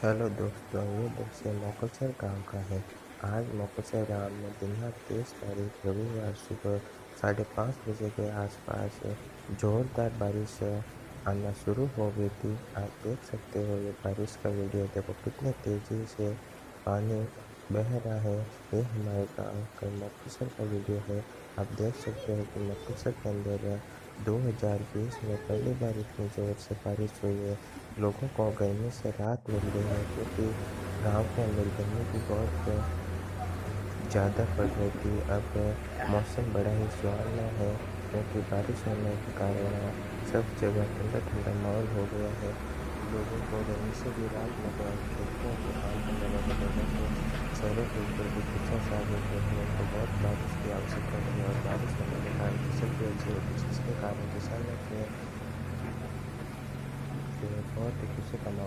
Hello दोस्तों, ये दृश्य मोकलसर गांव का है। आज मोकलसर गांव में दिनांक 23 तारीख रविवार सुबह 5:30 बजे के आसपास जोरदार बारिश आना शुरू हो गई थी। आप देख सकते हो ये बारिश का वीडियो, देखो कितने तेजी से पानी बह रहा है। ये हमारे गांव का मोकलसर का वीडियो है। आप देख सकते हो कि मोकलसर के अंदर 2020 में पहली बार इतनी जोर से बारिश हुई है। लोगों को गर्मी से राहत मिल गई है, क्योंकि गांव के अंदर गर्मी भी बहुत ज़्यादा पड़ रही थी। अब मौसम बड़ा ही सुहावना है, क्योंकि बारिश होने के कारण सब जगह ठंडा ठंडा माहौल हो गया है। लोगों को गर्मी से भी राहत मिल रहा है। खेतों में काम करने वाले लोगों को चेहरे के ऊपर भी खिंचाव छा गई, क्योंकि उनको बहुत बारिश की आवश्यकता थी और बारिश होने के कारण फसल भी अच्छी होती, जिसके कारण किसानों के बहुत ही खुशी का माहौल